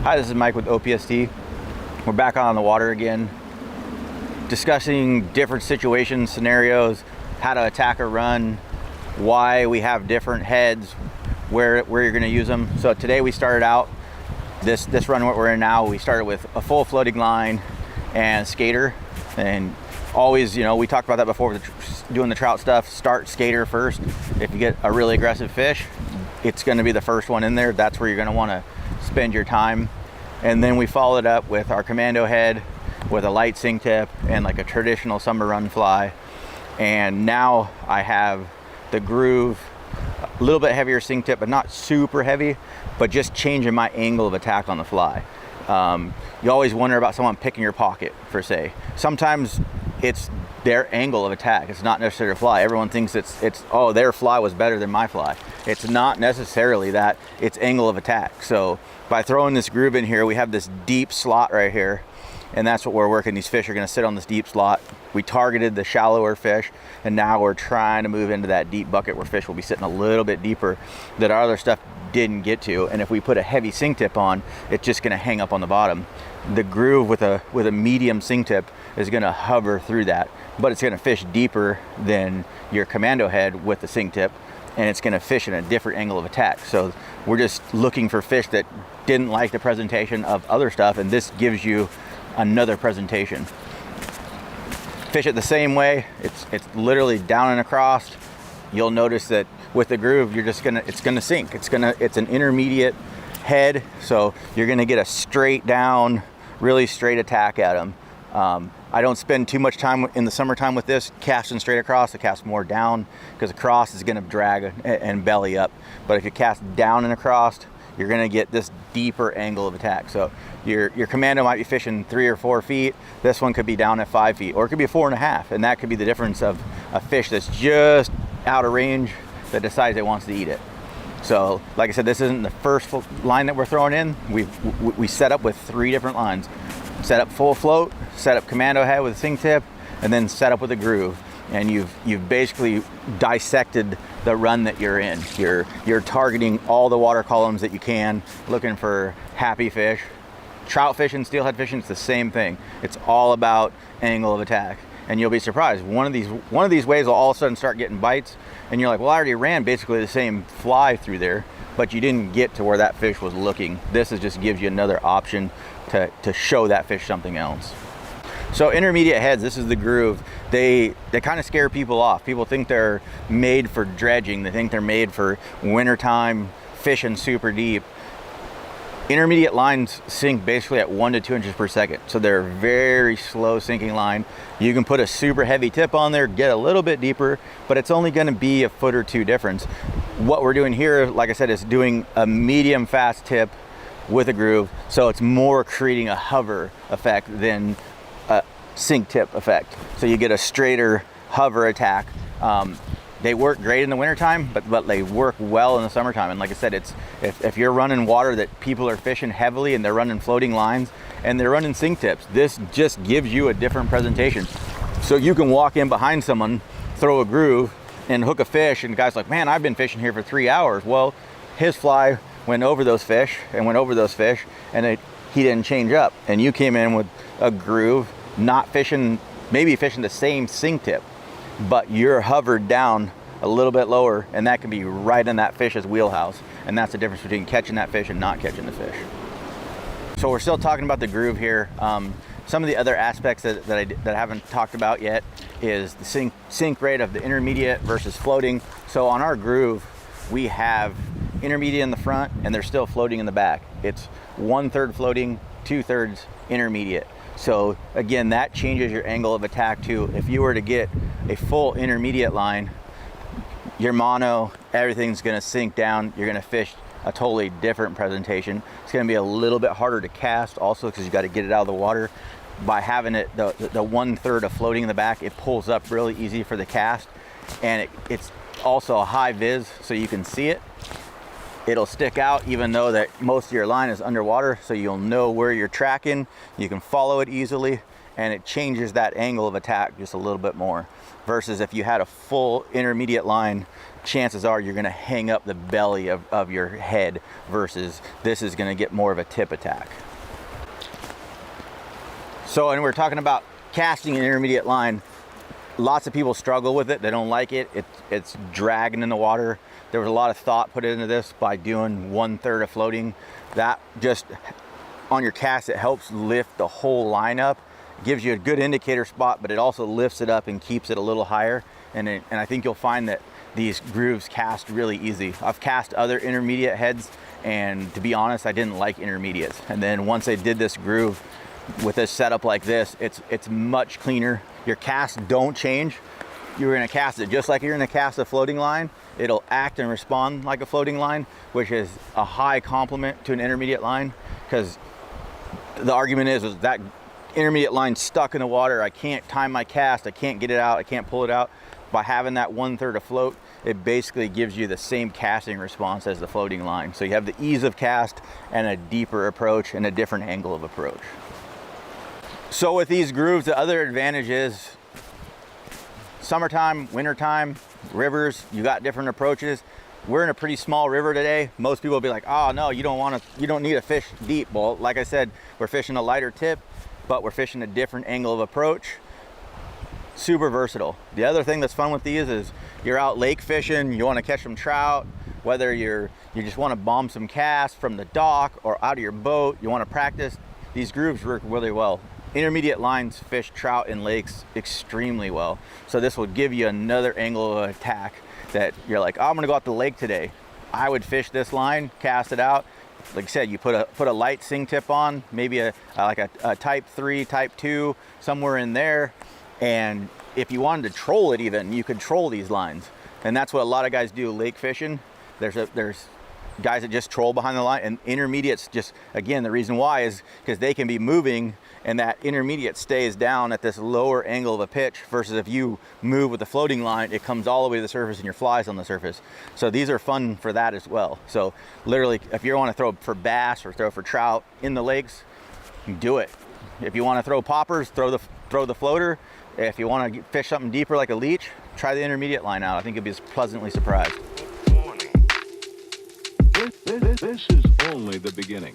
Hi, this is Mike with OPST. We're back on the water again, discussing different situations, scenarios, how to attack a run, why we have different heads, where you're going to use them. So today we started out this run what we're in now. We started with a full floating line and skater, and always, you know, we talked about that before with doing the trout stuff. Start skater first. If you get a really aggressive fish, it's going to be the first one in there. That's where you're going to want to spend your time. And then we followed up with our Commando head with a light sink tip and like a traditional summer run fly. And now I have the Groove, a little bit heavier sink tip, but not super heavy, but just changing my angle of attack on the fly. You always wonder about someone picking your pocket, per se. Sometimes it's their angle of attack. It's not necessarily a fly. Everyone thinks it's oh, their fly was better than my fly. It's not necessarily that. It's angle of attack. So by throwing this Groove in here, we have this deep slot right here, and that's what we're working. These fish are going to sit on this deep slot. We targeted the shallower fish, and now we're trying to move into that deep bucket where fish will be sitting a little bit deeper that our other stuff didn't get to. And if we put a heavy sink tip on, it's just going to hang up on the bottom. The Groove with a medium sink tip is going to hover through that, but it's going to fish deeper than your Commando head with the sink tip, and it's going to fish in a different angle of attack. So we're just looking for fish that didn't like the presentation of other stuff, and this gives you another presentation. Fish it the same way. It's literally down and across. You'll notice that with the Groove, it's gonna sink. It's an intermediate head, so you're gonna get a straight down, really straight attack at them. I don't spend too much time in the summertime with this casting straight across. I cast more down because across is going to drag and belly up. But if you cast down and across, you're going to get this deeper angle of attack. So your Commando might be fishing 3 or 4 feet. This one could be down at 5 feet, or it could be 4.5, and that could be the difference of a fish that's just out of range that decides it wants to eat it. So like I said, this isn't the first line that we're throwing in. We set up with 3 different lines. Set up full float, set up Commando head with a sink tip, and then set up with a Groove. And you've basically dissected the run that you're in. You're targeting all the water columns that you can, looking for happy fish. Trout fishing, steelhead fishing, it's the same thing. It's all about angle of attack. And you'll be surprised. One of these waves will all of a sudden start getting bites, and you're like, well, I already ran basically the same fly through there, but you didn't get to where that fish was looking. This just gives you another option to show that fish something else. So intermediate heads, this is the Groove. They kind of scare people off. People think they're made for dredging. They think they're made for wintertime fishing super deep. Intermediate lines sink basically at 1 to 2 inches per second. So they're a very slow sinking line. You can put a super heavy tip on there, get a little bit deeper, but it's only going to be a foot or 2 difference. What we're doing here, like I said, is doing a medium fast tip with a Groove, so it's more creating a hover effect than a sink tip effect. So you get a straighter hover attack. They work great in the wintertime, but they work well in the summertime. And like I said, if you're running water that people are fishing heavily and they're running floating lines and they're running sink tips, this just gives you a different presentation. So you can walk in behind someone, throw a Groove, and hook a fish, and the guy's like, man, I've been fishing here for 3 hours. Well, his fly went over those fish, and he didn't change up. And you came in with a Groove, not fishing, maybe fishing the same sink tip, but you're hovered down a little bit lower, and that can be right in that fish's wheelhouse. And that's the difference between catching that fish and not catching the fish. So we're still talking about the Groove here. Some of the other aspects that I haven't talked about yet is the sink rate of the intermediate versus floating. So on our Groove, we have intermediate in the front, and they're still floating in the back. It's 1/3 floating, 2/3 intermediate. So again, that changes your angle of attack too. If you were to get a full intermediate line, your mono, everything's gonna sink down. You're gonna fish a totally different presentation. It's gonna be a little bit harder to cast also because you gotta get it out of the water. By having it, the 1/3 of floating in the back, it pulls up really easy for the cast, and it's also a high vis, so you can see it. It'll stick out even though that most of your line is underwater, so you'll know where you're tracking. You can follow it easily, and it changes that angle of attack just a little bit more. Versus if you had a full intermediate line chances are you're gonna hang up the belly of your head versus this is gonna get more of a tip attack. So, and we're talking about casting an intermediate line. Lots of people struggle with it. They don't like it. It's dragging in the water. There was a lot of thought put into this by doing 1/3 of floating. That just on your cast, it helps lift the whole line up. It gives you a good indicator spot, but it also lifts it up and keeps it a little higher. And I think you'll find that these grooves cast really easy. I've cast other intermediate heads, and to be honest, I didn't like intermediates. And then once I did this groove with a setup like this, it's much cleaner. Your casts don't change. You're gonna cast it just like you're gonna cast a floating line. It'll act and respond like a floating line, which is a high compliment to an intermediate line, because the argument is that intermediate line stuck in the water. I can't time my cast, I can't get it out, I can't pull it out. By having that 1/3 of float, it basically gives you the same casting response as the floating line. So you have the ease of cast and a deeper approach and a different angle of approach. So with these grooves, the other advantage is summertime, wintertime, rivers, you got different approaches. We're in a pretty small river today. Most people will be like, oh no, you don't need to fish deep. Well, like I said, we're fishing a lighter tip, but we're fishing a different angle of approach. Super versatile. The other thing that's fun with these is you're out lake fishing, you want to catch some trout, whether you just want to bomb some casts from the dock or out of your boat, you want to practice, these grooves work really well. Intermediate lines fish trout in lakes extremely well. So this will give you another angle of attack that you're like, oh, I'm gonna go out to the lake today. I would fish this line, cast it out. Like I said, you put a light sing tip on, maybe a type 3, type 2, somewhere in there. And if you wanted to troll it even, you could troll these lines. And that's what a lot of guys do lake fishing. There's guys that just troll behind the line, and intermediates just, again, the reason why is because they can be moving and that intermediate stays down at this lower angle of a pitch, versus if you move with the floating line, it comes all the way to the surface and your fly's on the surface. So these are fun for that as well. So literally, if you want to throw for bass or throw for trout in the lakes, do it. If you want to throw poppers, throw the floater. If you want to fish something deeper like a leech, try the intermediate line out. I think you'll be pleasantly surprised. This is only the beginning.